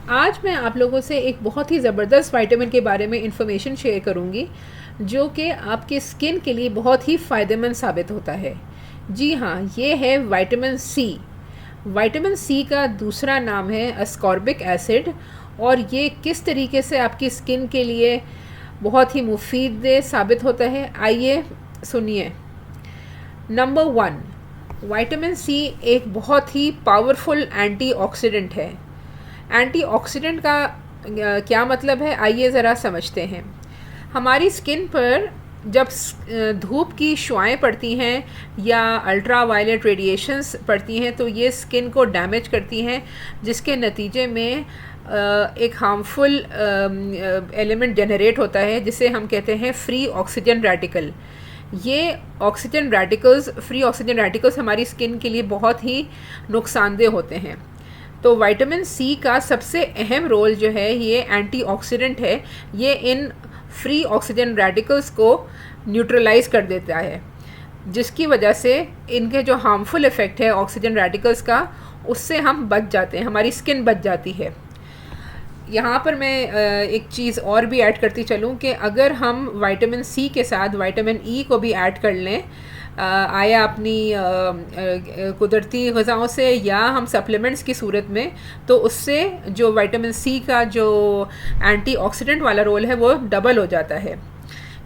आज मैं आप लोगों से एक बहुत ही ज़बरदस्त विटामिन के बारे में इंफॉर्मेशन शेयर करूंगी जो कि आपके स्किन के लिए बहुत ही फ़ायदेमंद साबित होता है। जी हाँ, ये है विटामिन सी। विटामिन सी का दूसरा नाम है अस्कॉर्बिक एसिड, और ये किस तरीके से आपकी स्किन के लिए बहुत ही मुफीद साबित होता है, आइए सुनिए। नंबर 1, विटामिन सी एक बहुत ही पावरफुल एंटीऑक्सीडेंट है। एंटीऑक्सीडेंट का क्या मतलब है, आइए ज़रा समझते हैं। हमारी स्किन पर जब धूप की शुआएं पड़ती हैं या अल्ट्रा वायलेट रेडिएशंस पड़ती हैं तो ये स्किन को डैमेज करती हैं, जिसके नतीजे में एक हार्मफुल एलिमेंट जनरेट होता है जिसे हम कहते हैं फ्री ऑक्सीजन रेडिकल। ये oxygen radicals, free oxygen radicals हमारी स्किन के लिए बहुत ही नुकसानदेह होते हैं। तो विटामिन सी का सबसे अहम रोल जो है ये एंटीऑक्सीडेंट है। ये इन फ्री ऑक्सीजन रेडिकल्स को न्यूट्रलाइज कर देता है, जिसकी वजह से इनके जो हार्मफुल इफ़ेक्ट है ऑक्सीजन रेडिकल्स का, उससे हम बच जाते हैं, हमारी स्किन बच जाती है। यहाँ पर मैं एक चीज़ और भी ऐड करती चलूँ कि अगर हम विटामिन सी के साथ विटामिन ई को भी ऐड कर लें, आया अपनी कुदरती ग़िज़ाओं से या हम सप्लीमेंट्स की सूरत में, तो उससे जो विटामिन सी का जो एंटीऑक्सीडेंट वाला रोल है वो डबल हो जाता है,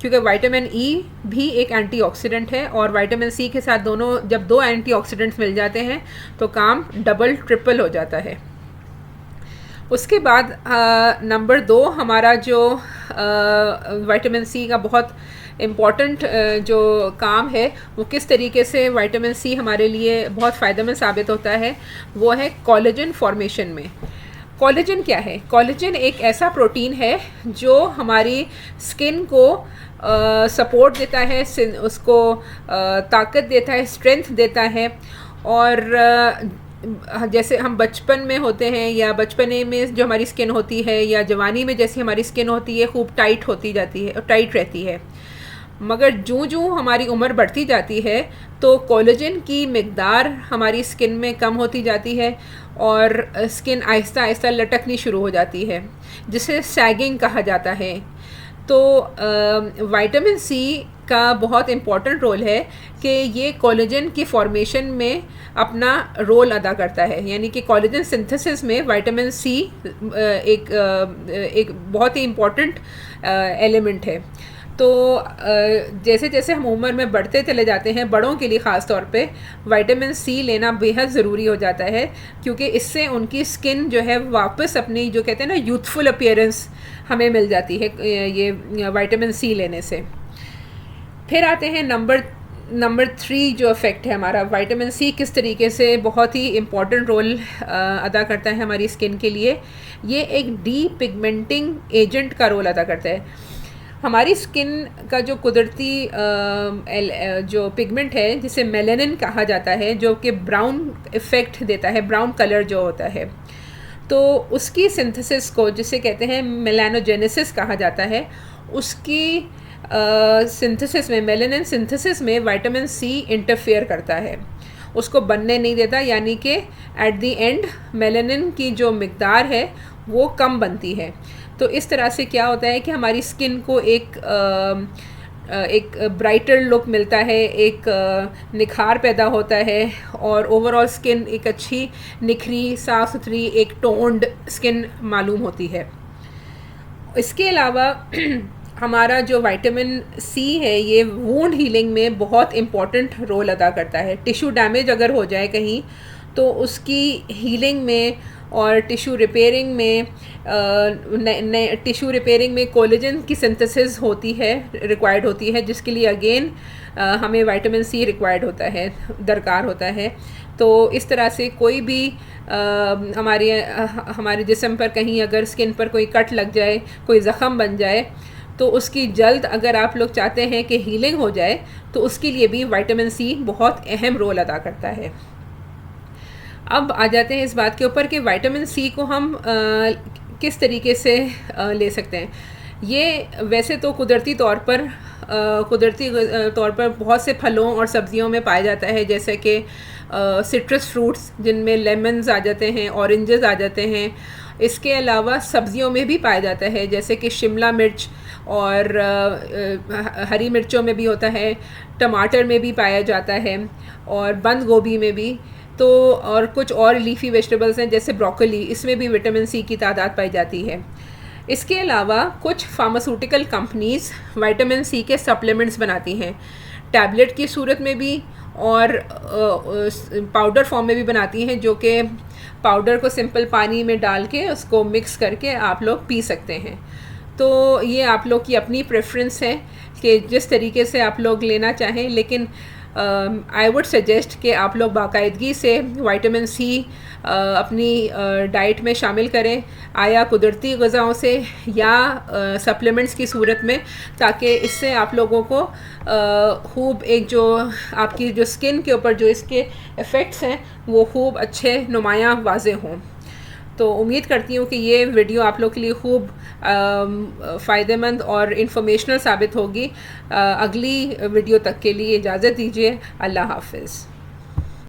क्योंकि विटामिन ई भी एक एंटीऑक्सीडेंट है और विटामिन सी के साथ दोनों, जब दो एंटीऑक्सीडेंट्स मिल जाते हैं तो काम डबल ट्रिपल हो जाता है। उसके बाद नंबर 2 हमारा जो विटामिन सी का बहुत इम्पॉर्टेंट जो काम है वो किस तरीके से विटामिन सी हमारे लिए बहुत फ़ायदेमंद साबित होता है, वो है कोलेजन फॉर्मेशन में। कोलेजन क्या है? कोलेजन एक ऐसा प्रोटीन है जो हमारी स्किन को सपोर्ट देता है, उसको ताकत देता है, स्ट्रेंथ देता है। और जैसे हम बचपन में होते हैं या बचपने में जो हमारी स्किन होती है या जवानी में जैसी हमारी स्किन होती है, खूब टाइट होती जाती है, टाइट रहती है। मगर जूँ जूँ हमारी उम्र बढ़ती जाती है तो कोलेजन की मिक़दार हमारी स्किन में कम होती जाती है और स्किन आहिस्ता आहिस्ता लटकनी शुरू हो जाती है, जिसे सैगिंग कहा जाता है। तो विटामिन सी का बहुत इम्पॉर्टेंट रोल है कि ये कोलेजन की फॉर्मेशन में अपना रोल अदा करता है, यानी कि कोलेजन सिंथेसिस में विटामिन सी एक बहुत ही इम्पॉर्टेंट एलिमेंट है। तो जैसे जैसे हम उम्र में बढ़ते चले जाते हैं, बड़ों के लिए ख़ास तौर पे विटामिन सी लेना बेहद ज़रूरी हो जाता है, क्योंकि इससे उनकी स्किन जो है वापस अपनी, जो कहते हैं ना, यूथफुल अपीयरेंस हमें मिल जाती है ये विटामिन सी लेने से। फिर आते हैं नंबर 3 जो इफ़ेक्ट है हमारा, विटामिन सी किस तरीके से बहुत ही इम्पॉर्टेंट रोल अदा करता है हमारी स्किन के लिए। ये एक डी पिगमेंटिंग एजेंट का रोल अदा करता है। हमारी स्किन का जो कुदरती जो पिगमेंट है जिसे मेलानिन कहा जाता है, जो कि ब्राउन इफ़ेक्ट देता है, ब्राउन कलर जो होता है, तो उसकी सिंथेसिस को, जिसे कहते हैं मेलानोजेनेसिस कहा जाता है, उसकी सिंथेसिस में, मेलानिन सिंथेसिस में विटामिन सी इंटरफेयर करता है, उसको बनने नहीं देता, यानी कि एट द एंड मेलानिन की जो मिक़दार है वो कम बनती है। तो इस तरह से क्या होता है कि हमारी स्किन को एक ब्राइटर लुक मिलता है, एक निखार पैदा होता है और ओवरऑल स्किन एक अच्छी निखरी, साफ़ सुथरी, एक टोन्ड स्किन मालूम होती है। इसके अलावा हमारा जो विटामिन सी है ये वुंड हीलिंग में बहुत इम्पॉर्टेंट रोल अदा करता है। टिश्यू डैमेज अगर हो जाए कहीं तो उसकी हीलिंग में और टिश्यू रिपेयरिंग में, टिश्यू रिपेयरिंग में कोलेजन की सिंथेसिस होती है, रिक्वायर्ड होती है, जिसके लिए अगेन हमें विटामिन सी रिक्वायर्ड होता है, दरकार होता है। तो इस तरह से कोई भी हमारे जिस्म पर कहीं अगर स्किन पर कोई कट लग जाए, कोई ज़ख़म बन जाए, तो उसकी जल्द अगर आप लोग चाहते हैं कि हीलिंग हो जाए, तो उसके लिए भी विटामिन सी बहुत अहम रोल अदा करता है। अब आ जाते हैं इस बात के ऊपर कि विटामिन सी को हम किस तरीके से ले सकते हैं। ये वैसे तो कुदरती तौर पर बहुत से फलों और सब्जियों में पाया जाता है, जैसे कि सिट्रस फ्रूट्स जिनमें लेमन्स आ जाते हैं, ऑरेंजेस आ जाते हैं, इसके अलावा सब्जियों में भी पाया जाता है, जैसे कि शिमला मिर्च और हरी मिर्चों में भी होता है, टमाटर में भी पाया जाता है और बंद गोभी में भी। तो और कुछ और लीफी वेजिटेबल्स हैं जैसे ब्रोकली, इसमें भी विटामिन सी की तादाद पाई जाती है। इसके अलावा कुछ फार्मास्यूटिकल कंपनीज़ विटामिन सी के सप्लीमेंट्स बनाती हैं, टैबलेट की सूरत में भी और पाउडर फॉर्म में भी बनाती हैं, जो कि पाउडर को सिंपल पानी में डाल के उसको मिक्स करके आप लोग पी सकते हैं। तो ये आप लोग की अपनी प्रेफरेंस है कि जिस तरीके से आप लोग लेना चाहें, लेकिन आई वुड सजेस्ट कि आप लोग बाकायदगी से विटामिन सी अपनी डाइट में शामिल करें, आया कुदरती ग़िज़ाओं से या सप्लीमेंट्स की सूरत में, ताकि इससे आप लोगों को खूब एक जो आपकी जो स्किन के ऊपर जो इसके इफ़ेक्ट्स हैं वो खूब अच्छे नुमायाँ वाज़े हों। तो उम्मीद करती हूँ कि ये वीडियो आप लोग के लिए खूब फ़ायदेमंद और इन्फॉर्मेशनल साबित होगी। अगली वीडियो तक के लिए इजाज़त दीजिए। अल्लाह हाफ़िज़।